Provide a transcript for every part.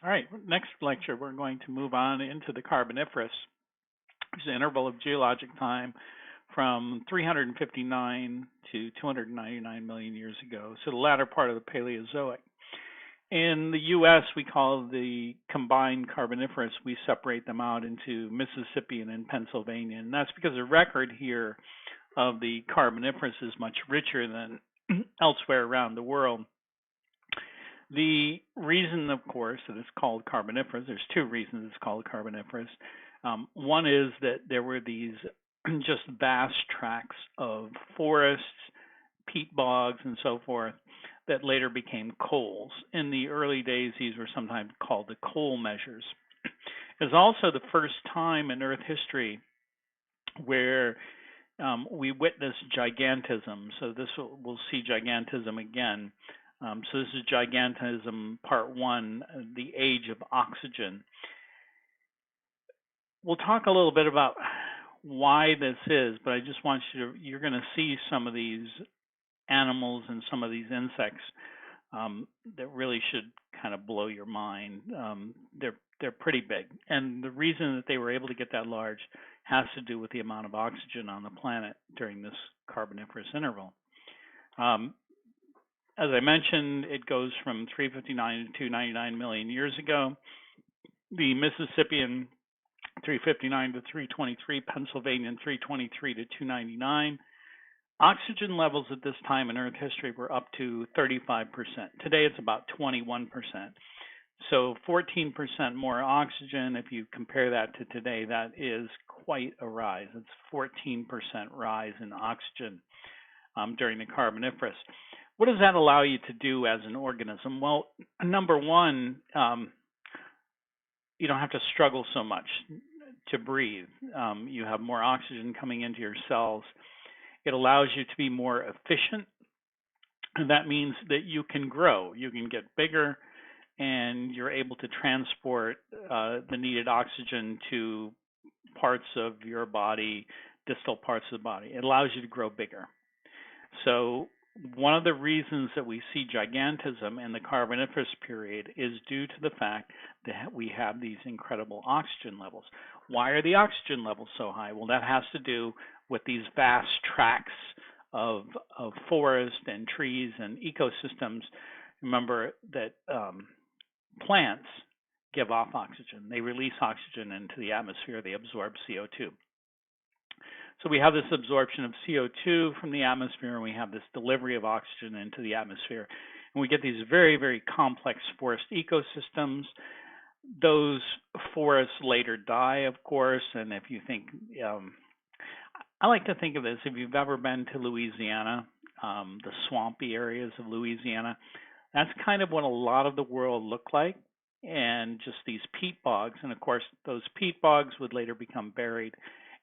All right, next lecture we're going to move on into the Carboniferous, which is an interval of geologic time from 359 to 299 million years ago, so the latter part of the Paleozoic. In the U.S., we call the combined Carboniferous, we separate them out into Mississippian and Pennsylvanian. And that's because the record here of the Carboniferous is much richer than elsewhere around the world. The reason, of course, that it's called Carboniferous, there's two reasons it's called Carboniferous. One is that there were these just vast tracts of forests, peat bogs, and so forth that later became coals. In the early days, these were sometimes called the coal measures. It's also the first time in Earth history where we witnessed gigantism. So we'll see gigantism again. So this is gigantism part one, the age of oxygen. We'll talk a little bit about why this is, but I just want you're going to see some of these animals and some of these insects that really should kind of blow your mind. They're pretty big, and the reason that they were able to get that large has to do with the amount of oxygen on the planet during this Carboniferous interval. As I mentioned, it goes from 359 to 299 million years ago. The Mississippian 359 to 323, Pennsylvanian 323 to 299. Oxygen levels at this time in Earth history were up to 35%. Today it's about 21%. So 14% more oxygen. If you compare that to today, that is quite a rise. It's 14% rise in oxygen during the Carboniferous. What does that allow you to do as an organism? Well, number one, you don't have to struggle so much to breathe. You have more oxygen coming into your cells. It allows you to be more efficient, and that means that you can grow. You can get bigger, and you're able to transport the needed oxygen to parts of your body, distal parts of the body. It allows you to grow bigger. So one of the reasons that we see gigantism in the Carboniferous period is due to the fact that we have these incredible oxygen levels. Why are the oxygen levels so high? Well, that has to do with these vast tracts of forest and trees and ecosystems. Remember that plants give off oxygen. They release oxygen into the atmosphere. They absorb CO2. So we have this absorption of CO2 from the atmosphere, and we have this delivery of oxygen into the atmosphere. And we get these very, very complex forest ecosystems. Those forests later die, of course, and if you think, I like to think of this, if you've ever been to Louisiana, the swampy areas of Louisiana, that's kind of what a lot of the world looked like, and just these peat bogs. And of course, those peat bogs would later become buried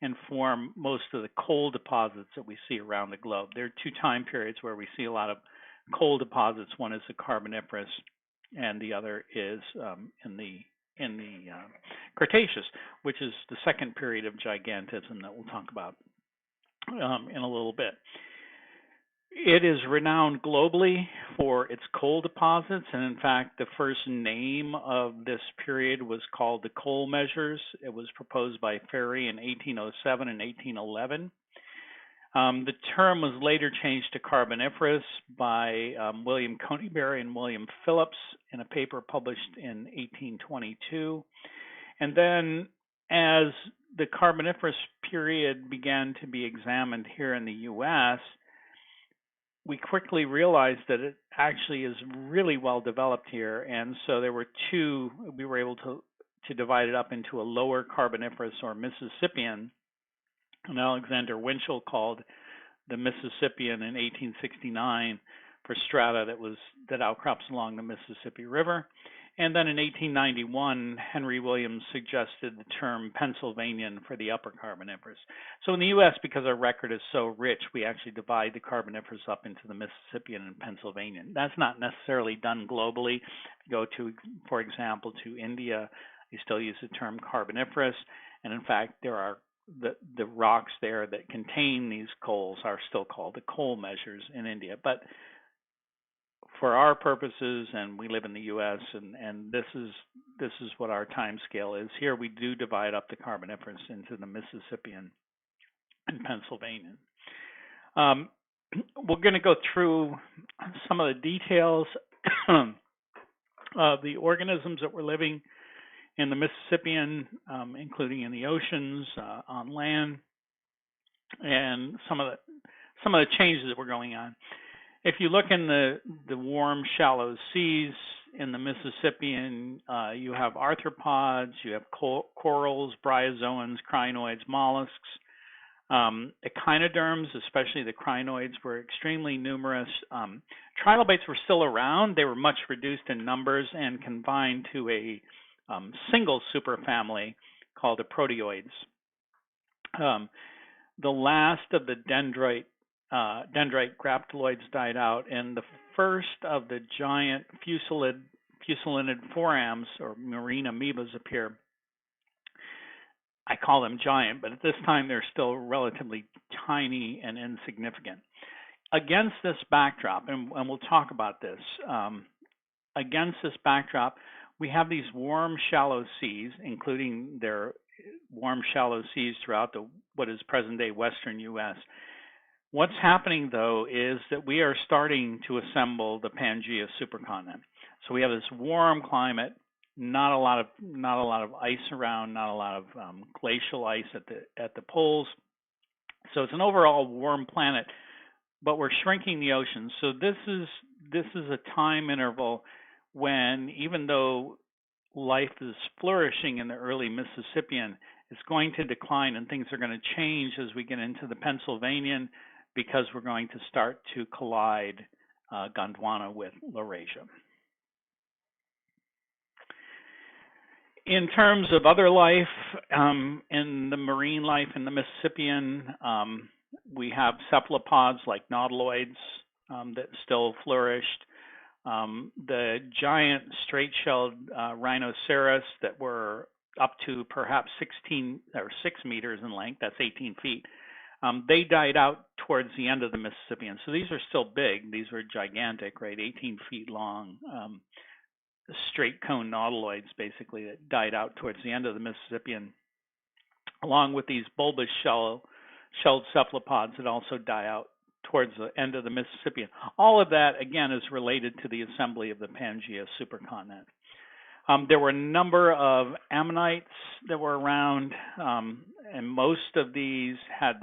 and form most of the coal deposits that we see around the globe. There are two time periods where we see a lot of coal deposits. One is the Carboniferous, and the other is in the Cretaceous, which is the second period of gigantism that we'll talk about in a little bit. It is renowned globally for its coal deposits, and in fact, the first name of this period was called the coal measures. It was proposed by Ferry in 1807 and 1811. The term was later changed to Carboniferous by William Conybeare and William Phillips in a paper published in 1822. And then as the Carboniferous period began to be examined here in the U.S., we quickly realized that it actually is really well developed here. And so there were we were able to divide it up into a lower Carboniferous or Mississippian, and Alexander Winchell called the Mississippian in 1869 for strata that outcrops along the Mississippi River. And then in 1891, Henry Williams suggested the term Pennsylvanian for the upper Carboniferous. So in the U.S., because our record is so rich, we actually divide the Carboniferous up into the Mississippian and Pennsylvanian. That's not necessarily done globally. If you go to, for example, to India, they still use the term Carboniferous. And in fact, there are the rocks there that contain these coals are still called the coal measures in India. But for our purposes, and we live in the U.S., and this is what our time scale is. Here we do divide up the Carboniferous into the Mississippian and Pennsylvanian. We're going to go through some of the details of the organisms that were living in the Mississippian, including in the oceans, on land, and some of the changes that were going on. If you look in the warm, shallow seas in the Mississippian, you have arthropods, you have corals, bryozoans, crinoids, mollusks. Echinoderms, especially the crinoids, were extremely numerous. Trilobites were still around. They were much reduced in numbers and confined to a single superfamily called the proteoids. The last of the dendrite graptoloids died out, and the first of the giant fusullinid forams or marine amoebas appear. I call them giant, but at this time they're still relatively tiny and insignificant. Against this backdrop, and we'll talk about this, against this backdrop, we have these warm, shallow seas, including their warm, shallow seas throughout what is present-day western U.S. What's happening, though, is that we are starting to assemble the Pangea supercontinent. So we have this warm climate, not a lot of ice around, not a lot of glacial ice at the poles. So it's an overall warm planet, but we're shrinking the oceans. So this is a time interval when, even though life is flourishing in the early Mississippian, it's going to decline and things are going to change as we get into the Pennsylvanian, because we're going to start to collide Gondwana with Laurasia. In terms of other life, in the marine life in the Mississippian, we have cephalopods like nautiloids that still flourished. The giant straight-shelled rhinoceros that were up to perhaps 16 or 6 meters in length, that's 18 feet, they died out towards the end of the Mississippian. So these are still big. These were gigantic, right? 18 feet long, straight cone nautiloids, basically, that died out towards the end of the Mississippian, along with these bulbous shelled cephalopods that also die out towards the end of the Mississippian. All of that, again, is related to the assembly of the Pangea supercontinent. There were a number of ammonites that were around, and most of these had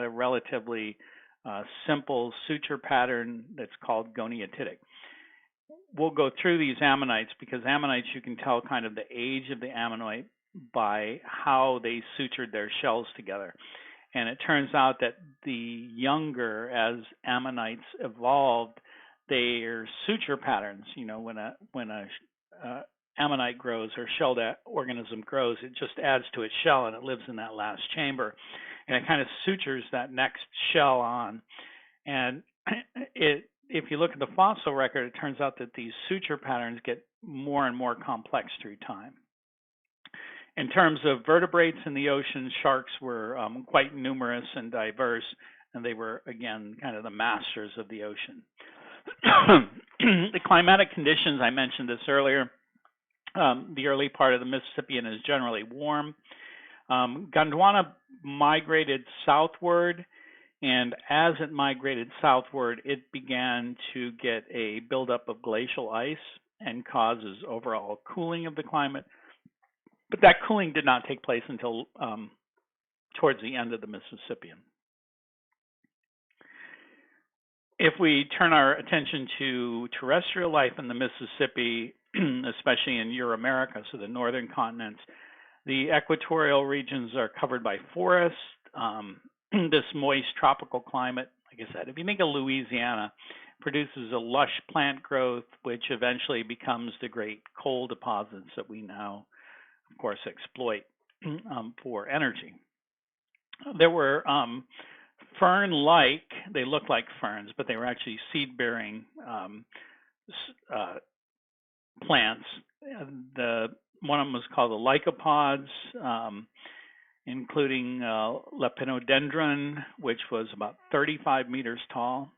a relatively simple suture pattern that's called goniotidic. We'll go through these ammonites because ammonites, you can tell kind of the age of the ammonite by how they sutured their shells together. And it turns out that the younger, as ammonites evolved, their suture patterns, when a ammonite grows or shelled organism grows, it just adds to its shell and it lives in that last chamber, and it kind of sutures that next shell on. And if you look at the fossil record, it turns out that these suture patterns get more and more complex through time. In terms of vertebrates in the ocean, sharks were quite numerous and diverse, and they were, again, kind of the masters of the ocean. The climatic conditions, I mentioned this earlier. The early part of the Mississippian is generally warm. Gondwana migrated southward, and as it migrated southward, it began to get a buildup of glacial ice and causes overall cooling of the climate. But that cooling did not take place until towards the end of the Mississippian. If we turn our attention to terrestrial life in the Mississippi, especially in Euramerica, so the northern continents, the equatorial regions are covered by forests. This moist tropical climate, like I said, if you think of Louisiana, produces a lush plant growth, which eventually becomes the great coal deposits that we now, of course, exploit for energy. There were fern-like, they look like ferns, but they were actually seed-bearing plants. One of them was called the lycopods, including lepidodendron, which was about 35 meters tall.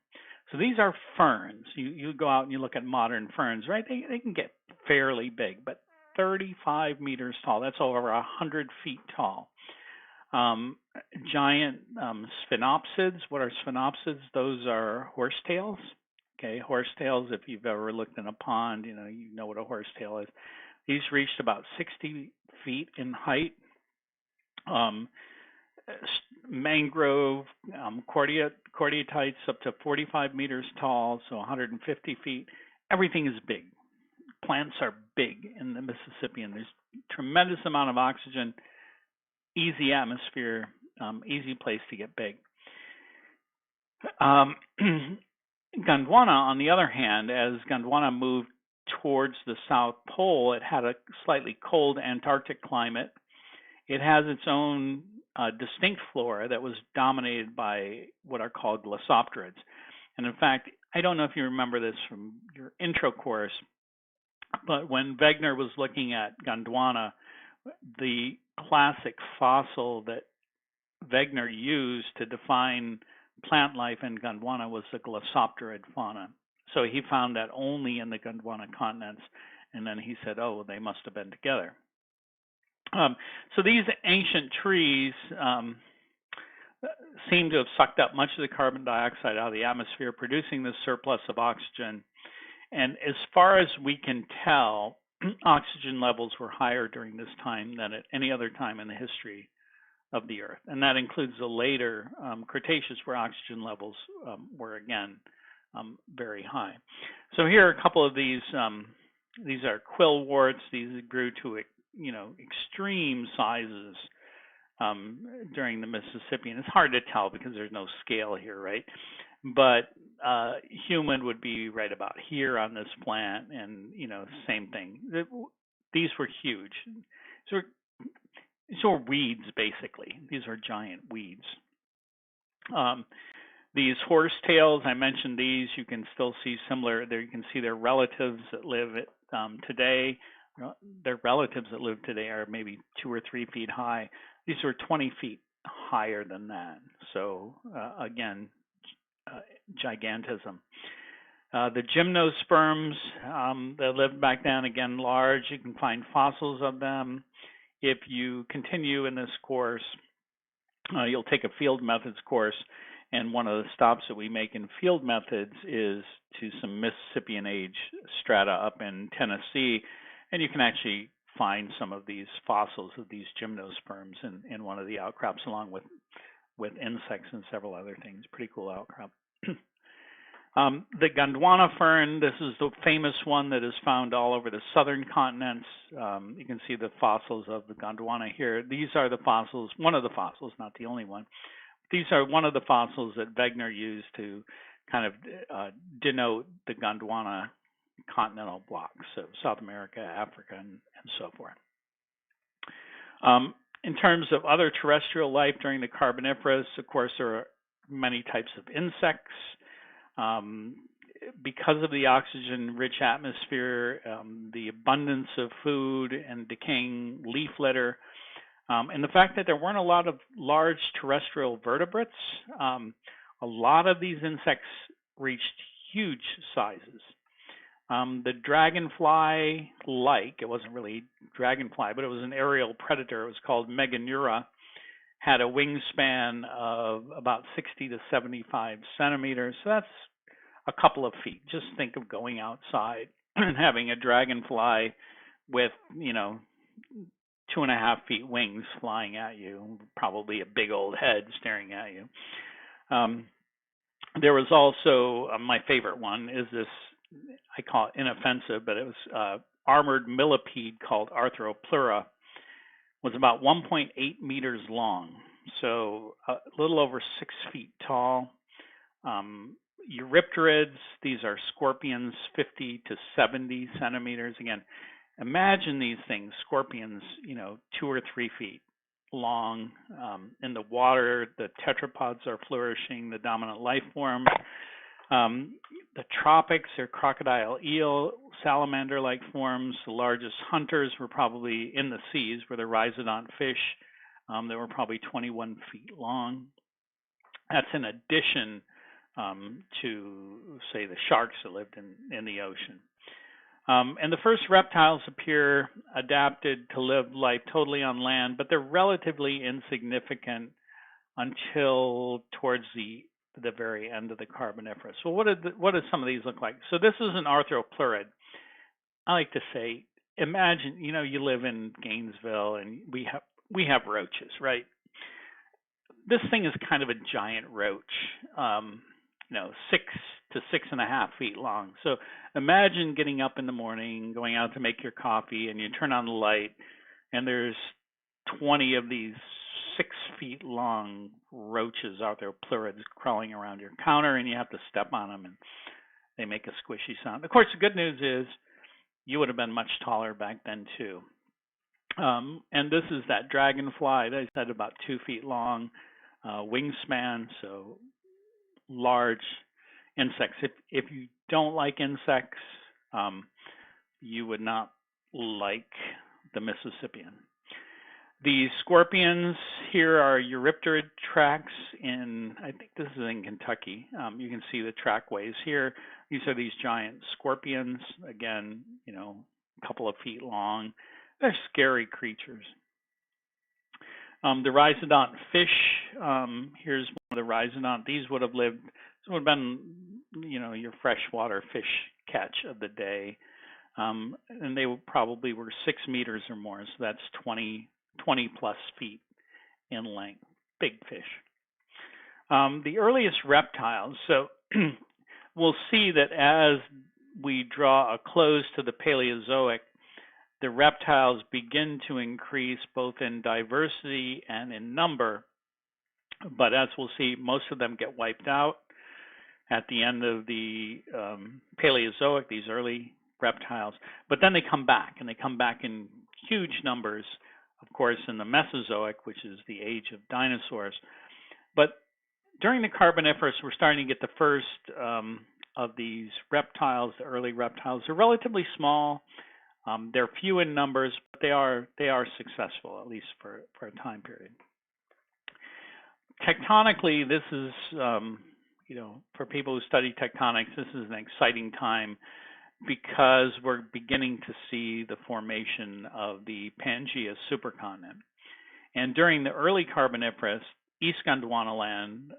So these are ferns. You go out and you look at modern ferns, right? They can get fairly big, but 35 meters tall. That's over 100 feet tall. Um, Giant sphenopsids. What are sphenopsids? Those are horsetails. Okay, horsetails. If you've ever looked in a pond, you know what a horsetail is. These reached about 60 feet in height. Um, Mangrove cordyatites up to 45 meters tall, so 150 feet. Everything is big. Plants are big in the Mississippi, and there's tremendous amount of oxygen, easy atmosphere, easy place to get big. Gondwana, on the other hand, as Gondwana moved towards the South Pole, it had a slightly cold Antarctic climate. It has its own distinct flora that was dominated by what are called glossopterids. And in fact, I don't know if you remember this from your intro course, but when Wegener was looking at Gondwana, the classic fossil that Wegener used to define plant life in Gondwana was the glossopterid fauna. So he found that only in the Gondwana continents, and then he said, oh, they must have been together. So these ancient trees seem to have sucked up much of the carbon dioxide out of the atmosphere, producing this surplus of oxygen. And as far as we can tell, oxygen levels were higher during this time than at any other time in the history of the Earth. And that includes the later Cretaceous, where oxygen levels were again very high. So here are a couple of these. These are quillworts. These grew to extreme sizes during the Mississippi, and it's hard to tell because there's no scale here, right? But human would be right about here on this plant, and same thing. These were huge. These were weeds, basically. These are giant weeds. These horsetails, I mentioned these. You can still see similar. There you can see their relatives that live today. Their relatives that live today are maybe 2 or 3 feet high. These are 20 feet higher than that. So again, gigantism. The gymnosperms that lived back then, again, large. You can find fossils of them. If you continue in this course, you'll take a field methods course, and one of the stops that we make in field methods is to some Mississippian age strata up in Tennessee, and you can actually find some of these fossils of these gymnosperms in one of the outcrops, along with insects and several other things. Pretty cool outcrop. The Gondwana fern, this is the famous one that is found all over the southern continents. You can see the fossils of the Gondwana here. These are the fossils, one of the fossils, not the only one. These are one of the fossils that Wegener used to kind of denote the Gondwana continental blocks, so South America, Africa, and so forth. In terms of other terrestrial life during the Carboniferous, of course, there are many types of insects. Because of the oxygen-rich atmosphere, the abundance of food and decaying leaf litter, and the fact that there weren't a lot of large terrestrial vertebrates, a lot of these insects reached huge sizes. The dragonfly-like, it wasn't really dragonfly, but it was an aerial predator. It was called Meganeura, had a wingspan of about 60 to 75 centimeters. So that's a couple of feet. Just think of going outside and having a dragonfly with, 2.5 feet wings flying at you, probably a big old head staring at you. There was also, my favorite one is this, I call it inoffensive, but it was armored millipede called Arthropleura. Was about 1.8 meters long, so a little over 6 feet tall. Eurypterids, these are scorpions, 50 to 70 centimeters. Again, imagine these things, scorpions, 2 or 3 feet long. In the water, the tetrapods are flourishing, the dominant life form. The tropics are crocodile, eel, salamander-like forms. The largest hunters were probably in the seas, where the rhizodont fish that were probably 21 feet long. That's in addition to, say, the sharks that lived in the ocean. And the first reptiles appear adapted to live life totally on land, but they're relatively insignificant until towards the very end of the Carboniferous. So what do some of these look like? So this is an arthropleurid. I like to say, imagine, you live in Gainesville and we have roaches, right? This thing is kind of a giant roach, 6 to 6.5 feet long. So imagine getting up in the morning, going out to make your coffee, and you turn on the light, and there's 20 of these 6 feet long roaches out there, pleurids, crawling around your counter, and you have to step on them, and they make a squishy sound. Of course, the good news is you would have been much taller back then too. And this is that dragonfly. They said about 2 feet long, wingspan, so large insects. If you don't like insects, you would not like the Mississippian. The scorpions here are Eurypterid tracks I think this is in Kentucky. You can see the trackways here. These are these giant scorpions, again, a couple of feet long. They're scary creatures. The rhizodont fish, here's one of the rhizodont. These would have been, your freshwater fish catch of the day. And they probably were 6 meters or more, so that's 20 plus feet in length. Big fish. The earliest reptiles, so we'll see that as we draw a close to the Paleozoic, the reptiles begin to increase both in diversity and in number, but as we'll see, most of them get wiped out at the end of the Paleozoic, these early reptiles, but then they come back, and they come back in huge numbers, of course, in the Mesozoic, which is the age of dinosaurs. But during the Carboniferous, we're starting to get the first of these reptiles, the early reptiles. They're relatively small. They're few in numbers, but they are successful, at least for a time period. Tectonically, this is, for people who study tectonics, this is an exciting time because we're beginning to see the formation of the Pangea supercontinent. And during the early Carboniferous, East Gondwanaland,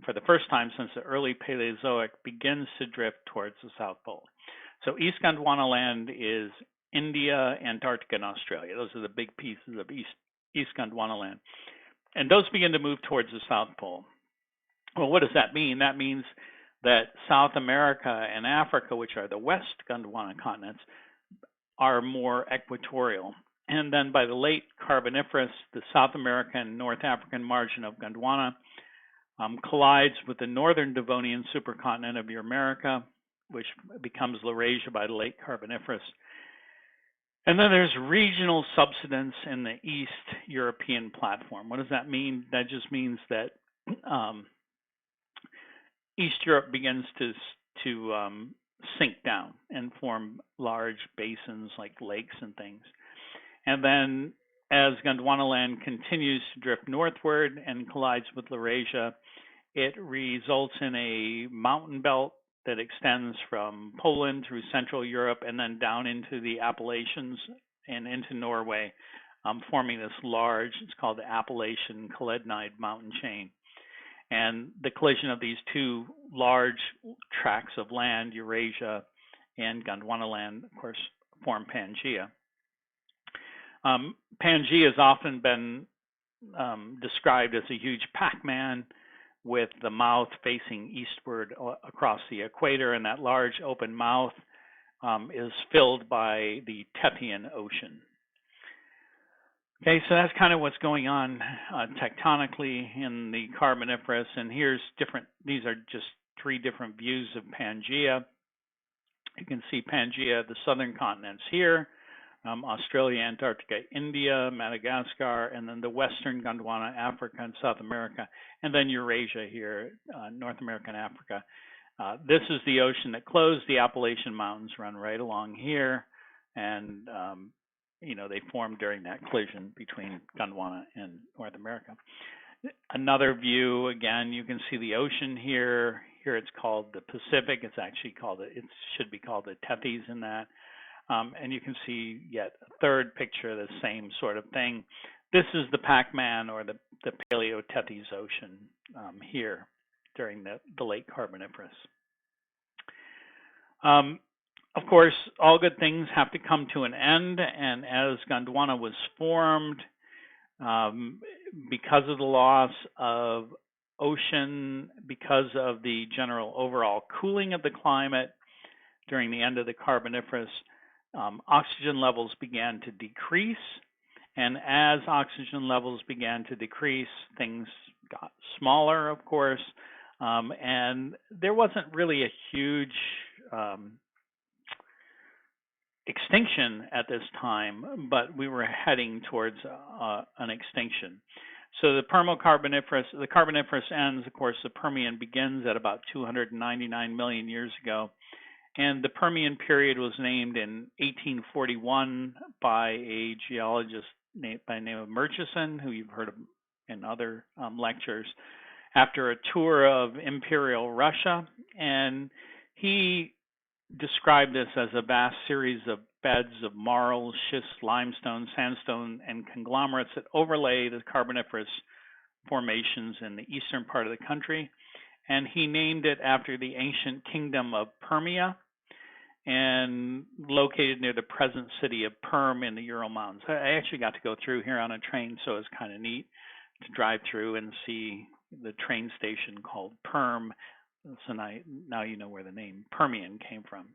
for the first time since the early Paleozoic, begins to drift towards the South Pole. So East Gondwanaland is India, Antarctica, and Australia. Those are the big pieces of East Gondwanaland. And those begin to move towards the South Pole. Well, what does that mean? That means that South America and Africa, which are the West Gondwana continents, are more equatorial. And then by the late Carboniferous, the South American, North African margin of Gondwana collides with the northern Devonian supercontinent of Euramerica, which becomes Laurasia by the late Carboniferous. And then there's regional subsidence in the East European platform. What does that mean? That just means that East Europe begins to sink down and form large basins like lakes and things. And then as Gondwanaland continues to drift northward and collides with Laurasia, it results in a mountain belt that extends from Poland through Central Europe and then down into the Appalachians and into Norway, forming this large, it's called the Appalachian Caledonide mountain chain. And the collision of these two large tracts of land, Eurasia and Gondwanaland, of course, form Pangea. Pangea has often been described as a huge Pac-Man with the mouth facing eastward across the equator, and that large open mouth is filled by the Tethyan Ocean. Okay, so that's kind of what's going on tectonically in the Carboniferous, and these are just 3 different views of Pangea. You can see Pangea, the southern continents here, Australia, Antarctica, India, Madagascar, and then the western Gondwana, Africa, and South America, and then Eurasia here, North America and Africa. This is the ocean that closed. The Appalachian Mountains run right along here, and they formed during that collision between Gondwana and North America. Another view, again, you can see the ocean here. here it's called the Pacific. It's actually called, it should be called the Tethys in that. And you can see yet a third picture of the same sort of thing. This is the Pac-Man or the Paleo-Tethys Ocean here during the late Carboniferous. Of course, all good things have to come to an end, and as Gondwana was formed, because of the loss of ocean, because of the general overall cooling of the climate during the end of the Carboniferous, oxygen levels began to decrease. And as oxygen levels began to decrease, things got smaller, of course, and there wasn't really a huge extinction at this time, but we were heading towards an extinction. So the Permo-Carboniferous, the Carboniferous ends, of course, the Permian begins at about 299 million years ago. And the Permian period was named in 1841 by a geologist by the name of Murchison, who you've heard of in other lectures, after a tour of Imperial Russia. And he described this as a vast series of beds of marls, schist, limestone, sandstone, and conglomerates that overlay the Carboniferous formations in the eastern part of the country. And he named it after the ancient kingdom of Permia, and located near the present city of Perm in the Ural Mountains. I actually got to go through here on a train, so it's kind of neat to drive through and see the train station called Perm. So now you know where the name Permian came from.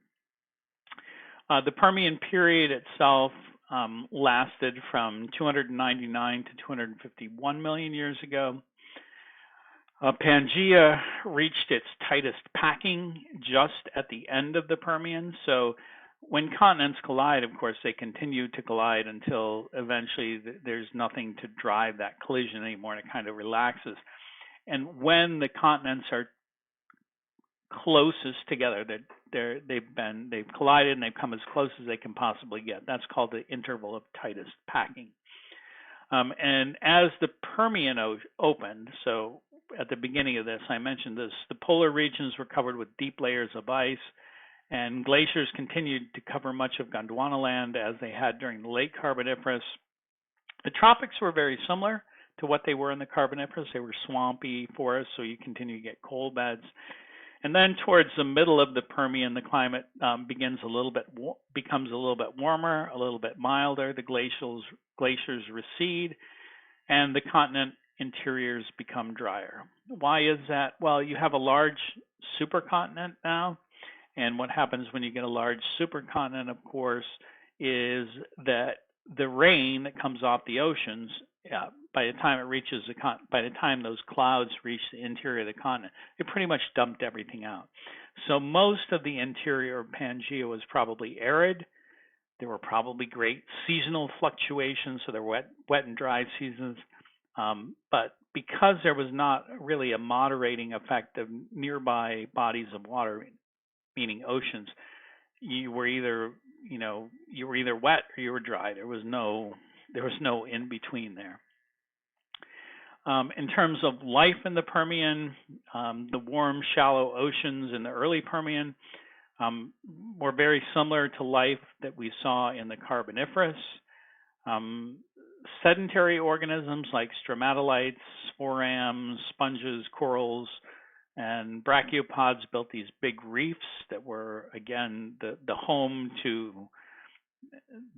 The Permian period itself lasted from 299 to 251 million years ago. Pangaea reached its tightest packing just at the end of the Permian. So when continents collide, of course, they continue to collide until eventually there's nothing to drive that collision anymore, and it kind of relaxes. And when the continents are closest together, they've collided and they've come as close as they can possibly get. That's called the interval of tightest packing. And as the Permian opened, so at the beginning of this, I mentioned this, the polar regions were covered with deep layers of ice, and glaciers continued to cover much of Gondwana land as they had during the late Carboniferous. The tropics were very similar to what they were in the Carboniferous. They were swampy forests, so you continue to get coal beds. And then towards the middle of the Permian, the climate becomes a little bit warmer, a little bit milder. The glaciers recede, and the continent interiors become drier. Why is that? Well, you have a large supercontinent now, and what happens when you get a large supercontinent, of course, is that the rain that comes off the oceans, by the time those clouds reach the interior of the continent, it pretty much dumped everything out. So most of the interior of Pangaea was probably arid. There were probably great seasonal fluctuations, so there were wet and dry seasons. But because there was not really a moderating effect of nearby bodies of water, meaning oceans, you were either wet or you were dry. There was no in between there. In terms of life in the Permian, the warm, shallow oceans in the early Permian were very similar to life that we saw in the Carboniferous. Sedentary organisms like stromatolites, sporams, sponges, corals, and brachiopods built these big reefs that were, again, the home to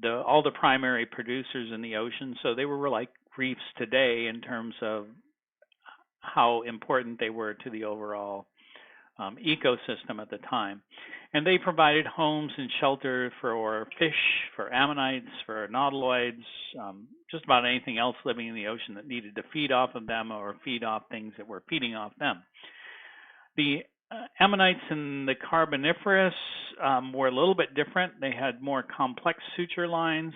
all the primary producers in the ocean. So they were like reefs today in terms of how important they were to the overall ecosystem at the time. And they provided homes and shelter for fish, for ammonites, for nautiloids, just about anything else living in the ocean that needed to feed off of them or feed off things that were feeding off them. The ammonites in the Carboniferous were a little bit different. They had more complex suture lines,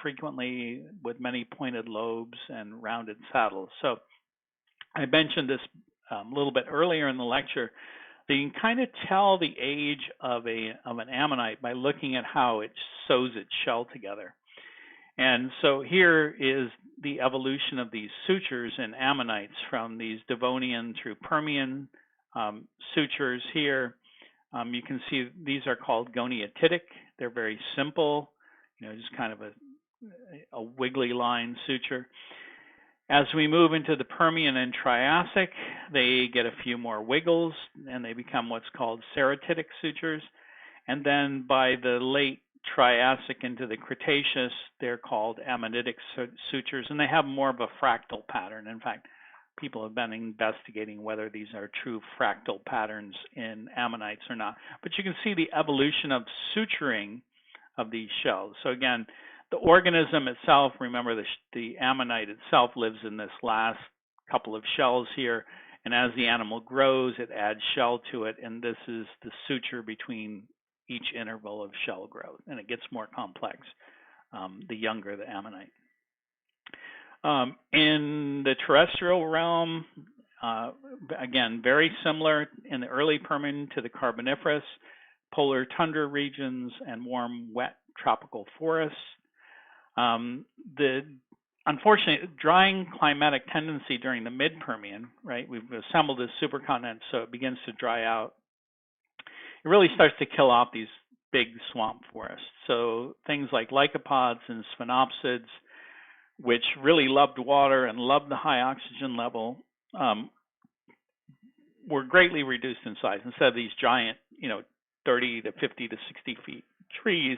frequently with many pointed lobes and rounded saddles. So I mentioned this a little bit earlier in the lecture. You can kind of tell the age of an ammonite by looking at how it sews its shell together. And so here is the evolution of these sutures in ammonites from these Devonian through Permian sutures here. You can see these are called goniatitic. They're very simple, just kind of a wiggly line suture. As we move into the Permian and Triassic, they get a few more wiggles and they become what's called serratitic sutures. And then by the late Triassic into the Cretaceous, they're called ammoниtic sutures, and they have more of a fractal pattern. In fact, people have been investigating whether these are true fractal patterns in ammonites or not. But you can see the evolution of suturing of these shells. So again, the organism itself, remember the ammonite itself lives in this last couple of shells here, and as the animal grows, it adds shell to it, and this is the suture between each interval of shell growth, and it gets more complex the younger the ammonite. In the terrestrial realm, again, very similar in the early Permian to the Carboniferous, polar tundra regions and warm, wet tropical forests. The unfortunate drying climatic tendency during the mid-Permian, right? We've assembled this supercontinent, so it begins to dry out. It really starts to kill off these big swamp forests. So things like lycopods and sphenopsids, which really loved water and loved the high oxygen level, were greatly reduced in size. Instead of these giant, 30 to 50 to 60 feet trees,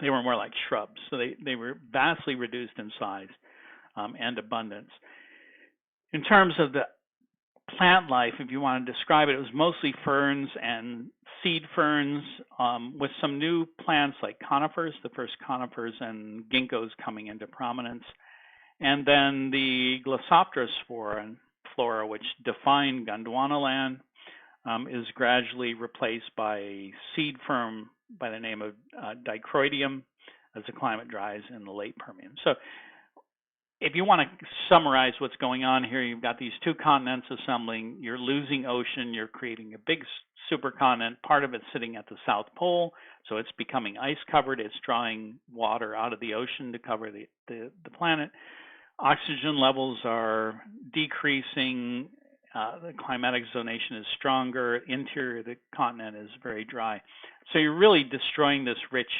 they were more like shrubs. So they were vastly reduced in size and abundance. In terms of the plant life, if you want to describe it, it was mostly ferns and seed ferns with some new plants like conifers, the first conifers and ginkgos coming into prominence. And then the Glossopteris flora, which defined Gondwanaland, is gradually replaced by a seed fern by the name of Dicroidium as the climate dries in the late Permian. So if you want to summarize what's going on here, you've got these two continents assembling, you're losing ocean, you're creating a big supercontinent, part of it's sitting at the South Pole, so it's becoming ice covered, it's drawing water out of the ocean to cover the planet. Oxygen levels are decreasing, the climatic zonation is stronger, interior of the continent is very dry. So you're really destroying this rich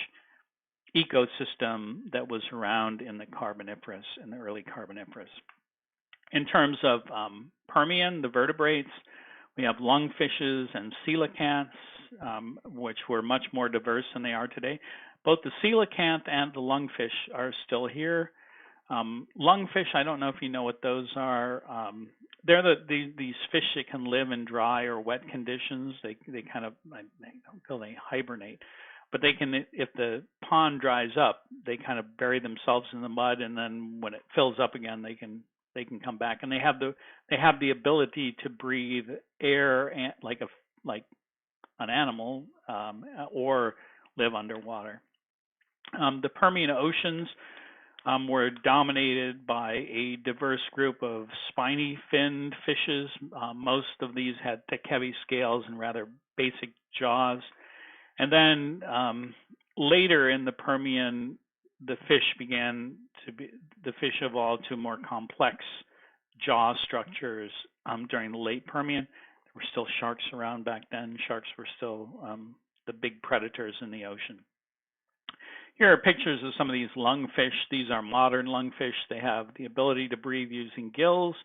ecosystem that was around in the Carboniferous, in the early Carboniferous. In terms of Permian, the vertebrates, we have lungfishes and coelacanths, which were much more diverse than they are today. Both the coelacanth and the lungfish are still here. Lungfish, I don't know if you know what those are. They're these fish that can live in dry or wet conditions. They kind of, I don't feel they hibernate, but they can, if the pond dries up, they kind of bury themselves in the mud, and then when it fills up again, they can come back, and they have the ability to breathe air and, like an animal, or live underwater. The Permian oceans were dominated by a diverse group of spiny finned fishes. Most of these had thick, heavy scales and rather basic jaws. And then later in the Permian, the fish evolved to more complex jaw structures during the late Permian. There were still sharks around back then. Sharks were still the big predators in the ocean. Here are pictures of some of these lungfish. These are modern lungfish. They have the ability to breathe using gills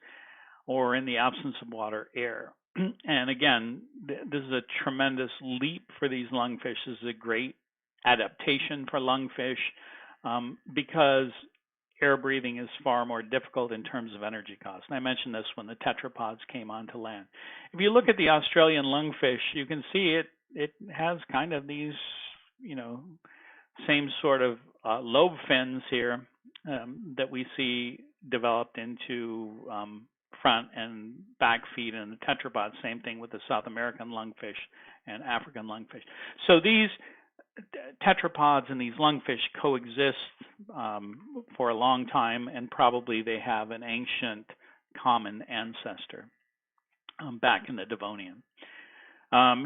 or, in the absence of water, air. And again, this is a tremendous leap for these lungfish. This is a great adaptation for lungfish because air breathing is far more difficult in terms of energy costs. And I mentioned this when the tetrapods came onto land. If you look at the Australian lungfish, you can see it has kind of these, same sort of lobe fins here that we see developed into front and back feet in the tetrapod. Same thing with the South American lungfish and African lungfish. So these tetrapods and these lungfish coexist for a long time, and probably they have an ancient common ancestor back in the Devonian.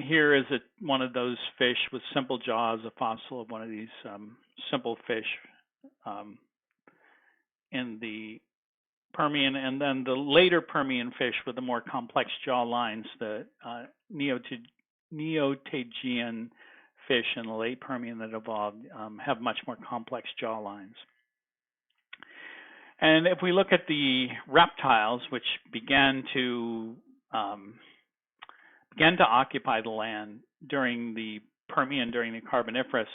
Here is one of those fish with simple jaws, a fossil of one of these simple fish in the Permian, and then the later Permian fish with the more complex jaw lines, the Neotagian fish in the late Permian that evolved have much more complex jaw lines. And if we look at the reptiles, which began to occupy the land during the Permian, during the Carboniferous,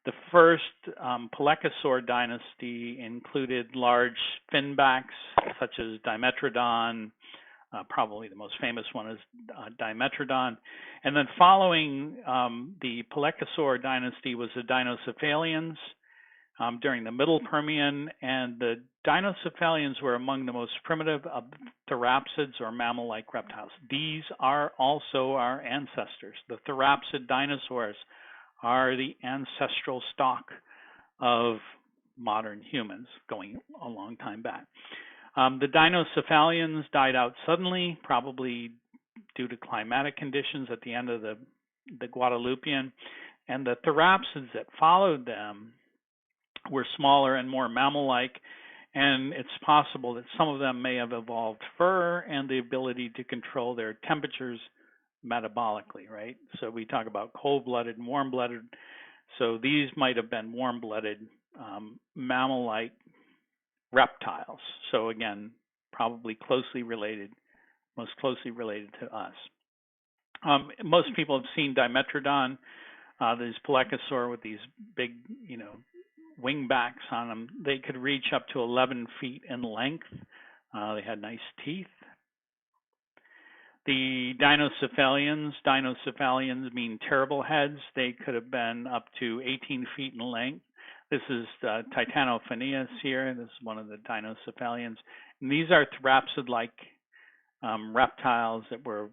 the first Pelechosaur dynasty included large finbacks such as Dimetrodon. Probably the most famous one is Dimetrodon. And then following the Pelechosaur dynasty was the Dinocephalians during the Middle Permian. And the Dinocephalians were among the most primitive of therapsids or mammal-like reptiles. These are also our ancestors. The therapsid dinosaurs are the ancestral stock of modern humans going a long time back. The Dinocephalians died out suddenly, probably due to climatic conditions at the end of the Guadalupian, and the therapsids that followed them were smaller and more mammal-like, and it's possible that some of them may have evolved fur and the ability to control their temperatures metabolically, right? So we talk about cold-blooded and warm-blooded. So these might have been warm-blooded mammal-like reptiles. So again, probably most closely related to us. Most people have seen Dimetrodon, these Pelechosaur with these big, wing backs on them. They could reach up to 11 feet in length. They had nice teeth. The Dinocephalians mean terrible heads. They could have been up to 18 feet in length. This is Titanophanius here. This is one of the Dinocephalians. And these are therapsid-like reptiles that were